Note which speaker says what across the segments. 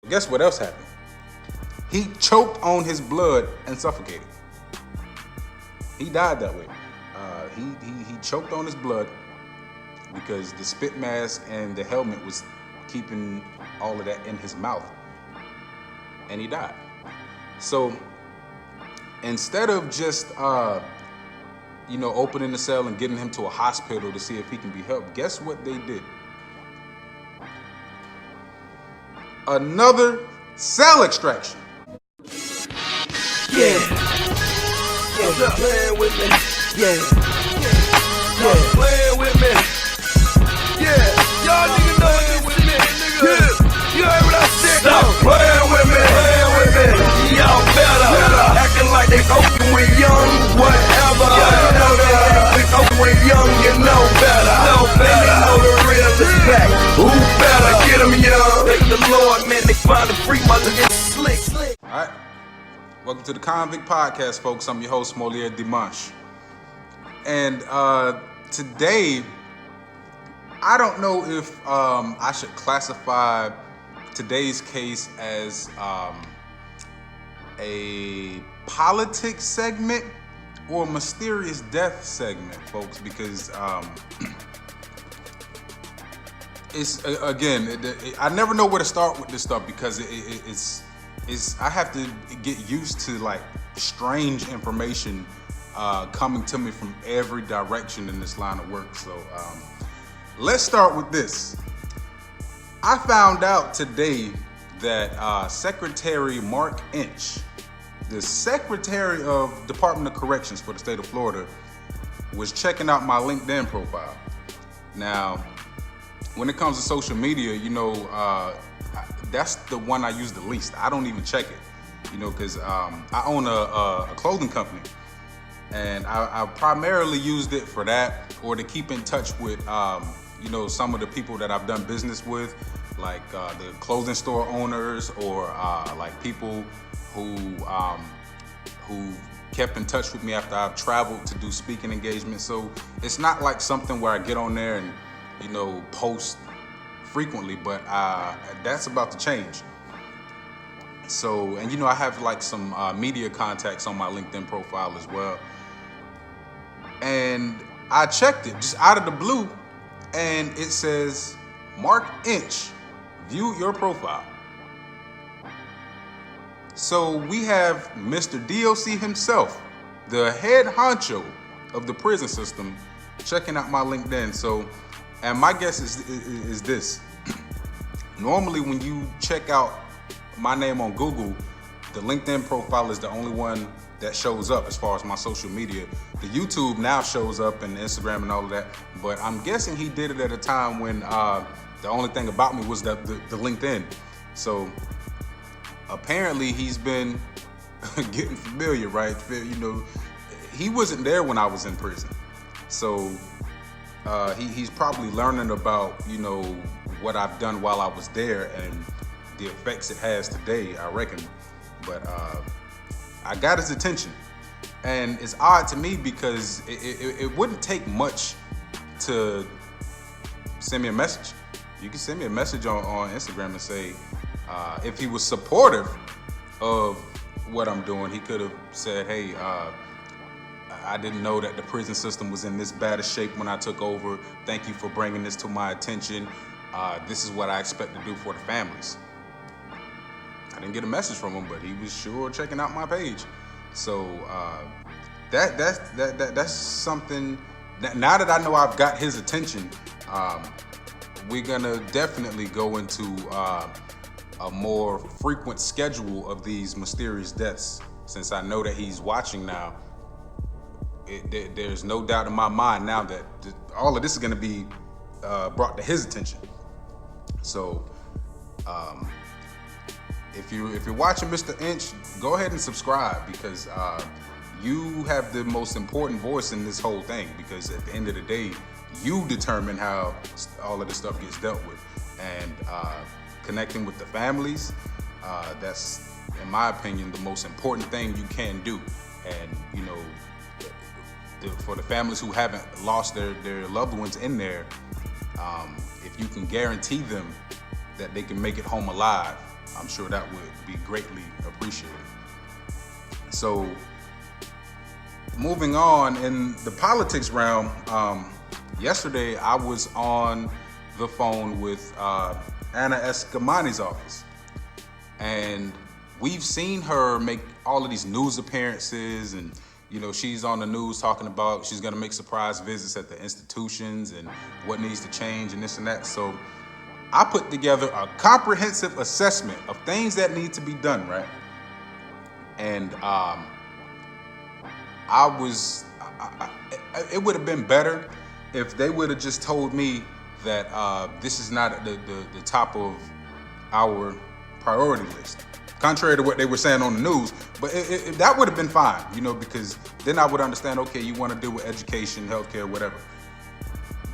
Speaker 1: Guess what else happened? He choked on his blood and suffocated. He died that way. He choked on his blood because the spit mask and the helmet was keeping all of that in his mouth. And he died. So instead of just opening the cell and getting him to a hospital to see if he can be helped, guess what they did? Another cell extraction.
Speaker 2: Yeah. Stop playing with me. Yeah. Stop playing with me. Yeah. Y'all niggas know this with me, nigga. Yeah. You heard what I said? Stop playing with me. Y'all better. Acting like they open when young, whatever. You know that they open when young, you know better. And you know the real is back. Who better? Get them young. Thank the Lord, man. They find the free mother in slick.
Speaker 1: All right. Welcome to the Convict Podcast, folks. I'm your host, Moliere Dimanche. And today, I don't know if I should classify today's case as a politics segment or a mysterious death segment, folks, because it's, again, I never know where to start with this stuff because it's I have to get used to like strange information coming to me from every direction in this line of work. So let's start with this. I found out today that Secretary Mark Inch, the Secretary of Department of Corrections for the state of Florida, was checking out my LinkedIn profile. Now, when it comes to social media, that's the one I use the least. I don't even check it, because I own a clothing company, and I primarily used it for that or to keep in touch with, some of the people that I've done business with, like the clothing store owners or like people who kept in touch with me after I've traveled to do speaking engagements. So it's not like something where I get on there and, post frequently, but that's about to change. So, and I have like some media contacts on my LinkedIn profile as well. And I checked it just out of the blue, and it says, Mark Inch, view your profile. So we have Mr. DOC himself, the head honcho of the prison system, checking out my LinkedIn. So, and my guess is this. Normally when you check out my name on Google, the LinkedIn profile is the only one that shows up as far as my social media. The YouTube now shows up and Instagram and all of that, but I'm guessing he did it at a time when the only thing about me was the LinkedIn. So apparently he's been getting familiar, right? He wasn't there when I was in prison. So he's probably learning about, what I've done while I was there and the effects it has today, I reckon. But I got his attention. And it's odd to me because it wouldn't take much to send me a message. You can send me a message on Instagram and say, if he was supportive of what I'm doing, he could have said, hey, I didn't know that the prison system was in this bad a shape when I took over. Thank you for bringing this to my attention. This is what I expect to do for the families. I didn't get a message from him, but he was sure checking out my page. So that's something that now that I know I've got his attention, we're gonna definitely go into a more frequent schedule of these mysterious deaths. Since I know that he's watching now, there's no doubt in my mind now that all of this is gonna be brought to his attention. So if you're watching Mr. Inch, go ahead and subscribe because you have the most important voice in this whole thing, because at the end of the day, you determine how all of this stuff gets dealt with. And connecting with the families, that's, in my opinion, the most important thing you can do. And, for the families who haven't lost their loved ones in there, if you can guarantee them that they can make it home alive, I'm sure that would be greatly appreciated. So, moving on in the politics realm, yesterday I was on the phone with Anna Eskamani's office, and we've seen her make all of these news appearances, and she's on the news talking about she's going to make surprise visits at the institutions and what needs to change and this and that. So I put together a comprehensive assessment of things that need to be done, right? And it would have been better if they would have just told me that this is not the top of our priority list, contrary to what they were saying on the news. But that would have been fine, because then I would understand, okay, you want to deal with education, healthcare, whatever.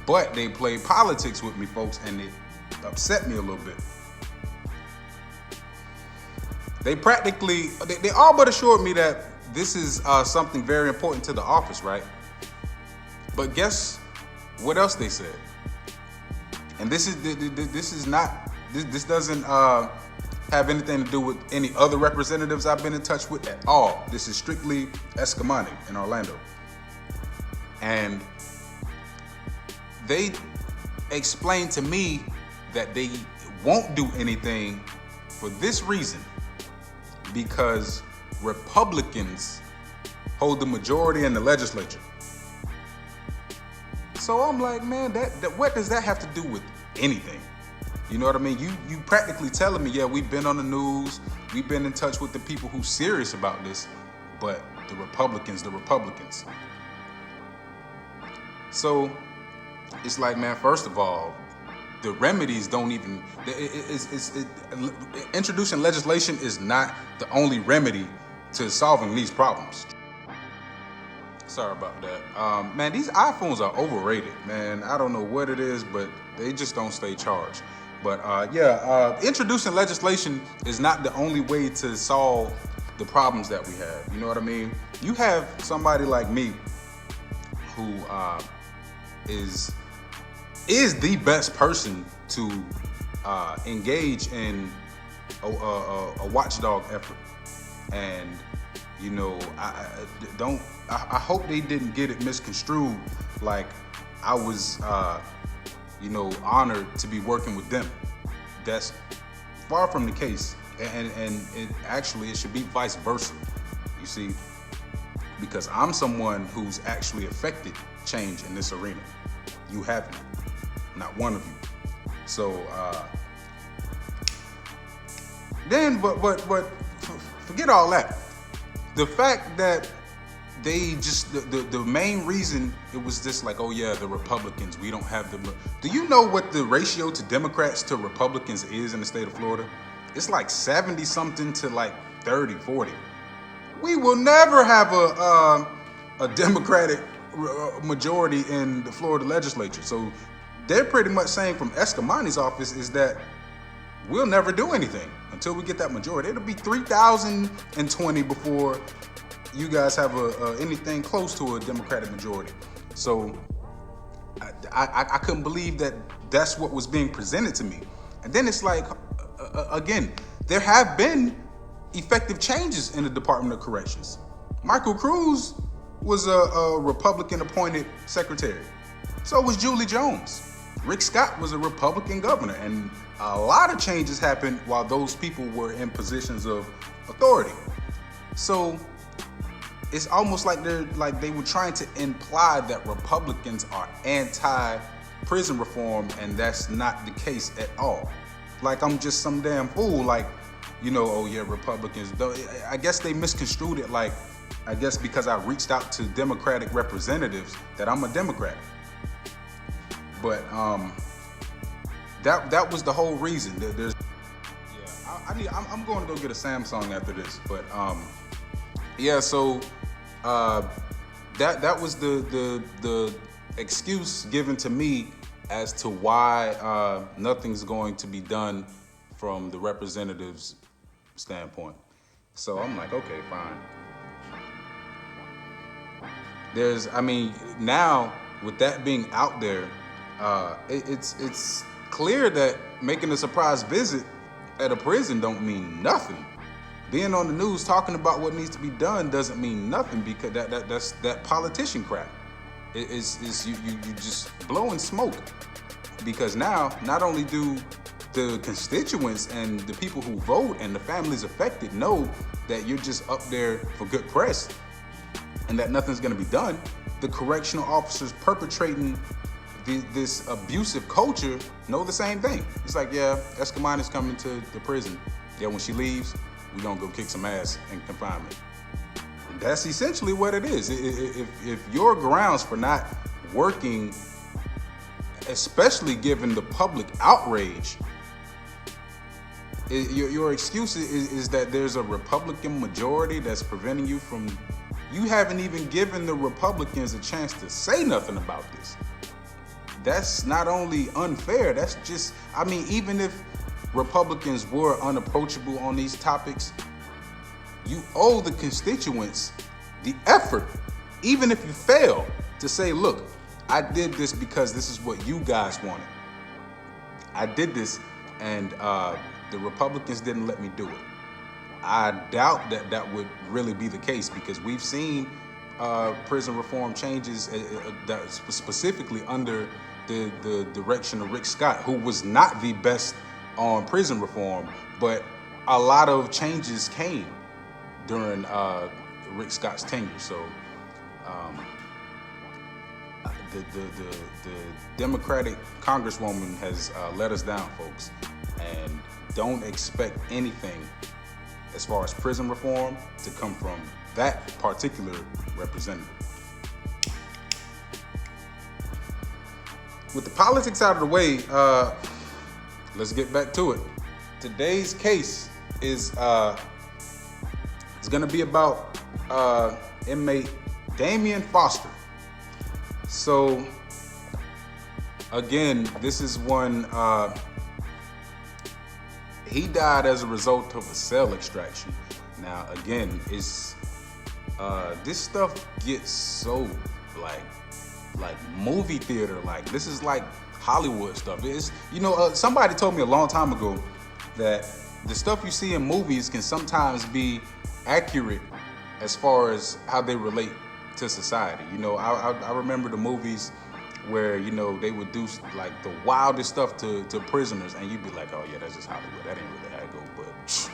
Speaker 1: But they played politics with me, folks, and it upset me a little bit. They all but assured me that this is something very important to the office, right? But guess what else they said? And this doesn't have anything to do with any other representatives I've been in touch with at all. This is strictly Eskamani in Orlando. And they explained to me that they won't do anything for this reason, because Republicans hold the majority in the legislature. So I'm like, man, that what does that have to do with anything? You know what I mean? You practically telling me, yeah, we've been on the news, we've been in touch with the people who's serious about this, but the Republicans. So it's like, man, first of all, the remedies don't even, introducing legislation is not the only remedy to solving these problems. Sorry about that. Man, these iPhones are overrated, man. I don't know what it is, but they just don't stay charged. But introducing legislation is not the only way to solve the problems that we have. You know what I mean? You have somebody like me who is the best person to engage in a watchdog effort. And I hope they didn't get it misconstrued like I was honored to be working with them. That's far from the case, and it should be vice versa, you see, because I'm someone who's actually affected change in this arena. You haven't, not one of you. So but forget all that. The fact that they just, the main reason it was this, like, oh yeah, the Republicans, we don't have the, do you know what the ratio to Democrats to Republicans is in the state of Florida? It's like 70 something to like 30, 40. We will never have a Democratic majority in the Florida legislature. So they're pretty much saying from Eskamani's office is that we'll never do anything until we get that majority. It'll be 3,020 before you guys have anything close to a Democratic majority. So I couldn't believe that that's what was being presented to me. And then it's like, again, there have been effective changes in the Department of Corrections. Michael Cruz was a Republican appointed secretary. So was Julie Jones. Rick Scott was a Republican governor, and a lot of changes happened while those people were in positions of authority. So it's almost like they were trying to imply that Republicans are anti-prison reform, and that's not the case at all. Like I'm just some damn fool, like, oh yeah, Republicans. I guess they misconstrued it like, I guess because I reached out to Democratic representatives that I'm a Democrat. But that was the whole reason. I'm going to go get a Samsung after this. But so that was the excuse given to me as to why nothing's going to be done from the representatives' standpoint. So I'm like, okay, fine. Now with that being out there, it's clear that making a surprise visit at a prison don't mean nothing. Being on the news talking about what needs to be done doesn't mean nothing, because that's that politician crap. It's you just blowing smoke. Because now, not only do the constituents and the people who vote and the families affected know that you're just up there for good press and that nothing's gonna be done, the correctional officers perpetrating this abusive culture know the same thing. It's like, yeah, Eskamani's coming to the prison. Yeah, when she leaves, we're gonna go kick some ass in confinement. That's essentially what it is. If your grounds for not working, especially given the public outrage, your excuse is that there's a Republican majority that's preventing you from, you haven't even given the Republicans a chance to say nothing about this. That's not only unfair, that's just, I mean, even if Republicans were unapproachable on these topics, you owe the constituents the effort, even if you fail, to say, look, I did this because this is what you guys wanted. I did this and the Republicans didn't let me do it. I doubt that that would really be the case, because we've seen prison reform changes that specifically under the direction of Rick Scott, who was not the best on prison reform, but a lot of changes came during Rick Scott's tenure. So the Democratic Congresswoman has let us down, folks, and don't expect anything as far as prison reform to come from that particular representative. With the politics out of the way, let's get back to it. Today's case is it's gonna be about inmate Damion Foster. So again, this is one, he died as a result of a cell extraction. Now again, it's this stuff gets so like movie theater, like this is like Hollywood stuff. It's, you know, somebody told me a long time ago that the stuff you see in movies can sometimes be accurate as far as how they relate to society. You know, I remember the movies where, you know, they would do like the wildest stuff to prisoners, and you'd be like, oh yeah, that's just Hollywood. That ain't really how it goes.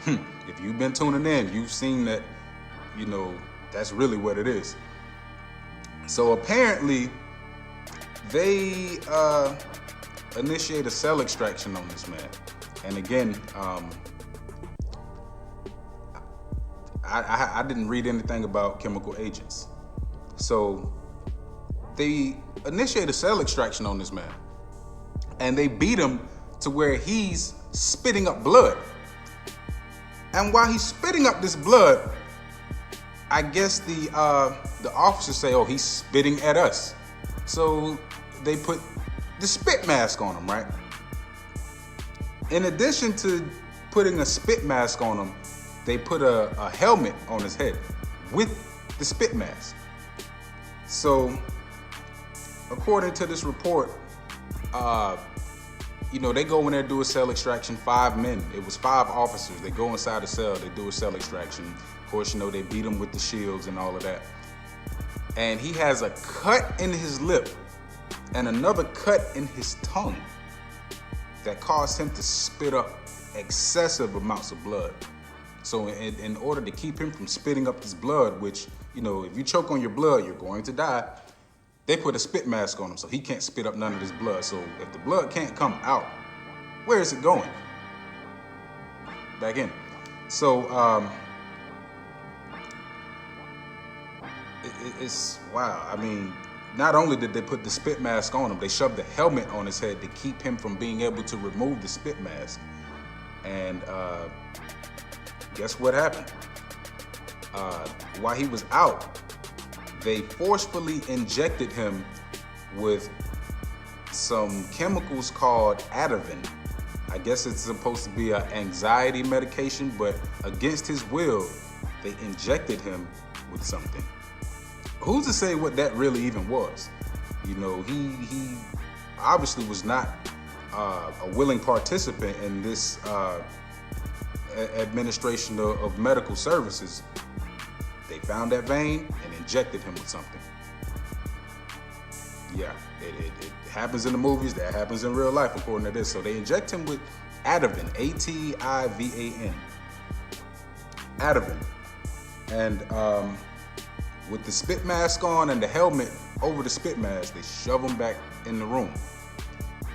Speaker 1: But if you've been tuning in, you've seen that, you know, that's really what it is. So apparently they initiate a cell extraction on this man. And again, I didn't read anything about chemical agents. So they initiate a cell extraction on this man, and they beat him to where he's spitting up blood. And while he's spitting up this blood, I guess the officers say, oh, he's spitting at us. So they put the spit mask on him, right? In addition to putting a spit mask on him, they put a helmet on his head with the spit mask. So according to this report, you know, they go in there, do a cell extraction, 5 men. It was 5 officers. They go inside the cell, they do a cell extraction. Of course, you know, they beat him with the shields and all of that. And he has a cut in his lip and another cut in his tongue that caused him to spit up excessive amounts of blood. So in order to keep him from spitting up this blood, which, you know, if you choke on your blood, you're going to die, they put a spit mask on him so he can't spit up none of this blood. So if the blood can't come out, where is it going? Back in. So it's wow. I mean, not only did they put the spit mask on him, they shoved the helmet on his head to keep him from being able to remove the spit mask. And guess what happened? While he was out, they forcefully injected him with some chemicals called Ativan. I guess it's supposed to be an anxiety medication, but against his will, they injected him with something. Who's to say what that really even was? You know, he obviously was not a willing participant in this administration of medical services, they found that vein and injected him with something. Yeah, it happens in the movies, that happens in real life according to this. So they inject him with Ativan, A-T-I-V-A-N. Ativan. And with the spit mask on and the helmet over the spit mask, they shove him back in the room.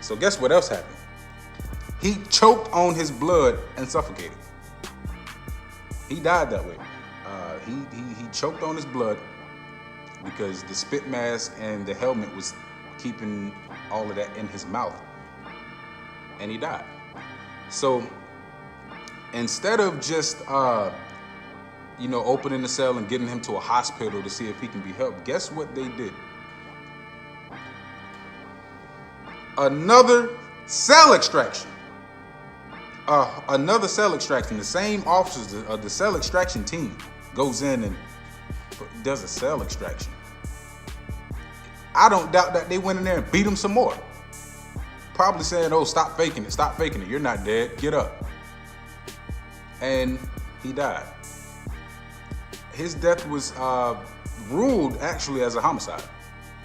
Speaker 1: So guess what else happened? He choked on his blood and suffocated. He died that way. He choked on his blood because the spit mask and the helmet was keeping all of that in his mouth. And he died. So instead of just opening the cell and getting him to a hospital to see if he can be helped, guess what they did? Another cell extraction. The same officers of the cell extraction team goes in and does a cell extraction. I don't doubt that they went in there and beat him some more. Probably saying, "Oh, stop faking it. You're not dead. Get up." And he died. His death was ruled actually as a homicide.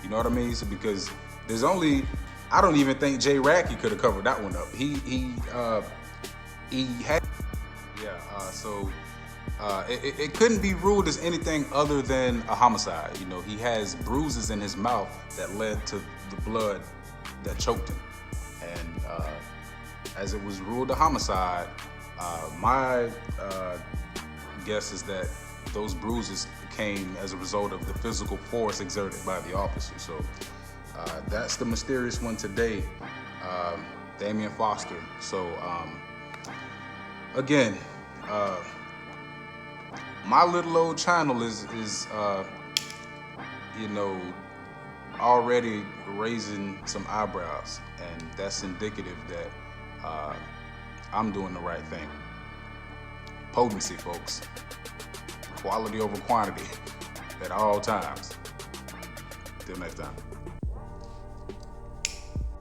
Speaker 1: You know what I mean? So because I don't even think Jay Radke could have covered that one up. It couldn't be ruled as anything other than a homicide. You know, he has bruises in his mouth that led to the blood that choked him. And as it was ruled a homicide, my guess is that those bruises came as a result of the physical force exerted by the officer. So that's the mysterious one today, Damion Foster. So again, my little old channel is already raising some eyebrows, and that's indicative that I'm doing the right thing. Potency, folks. Quality over quantity at all times. Till next time.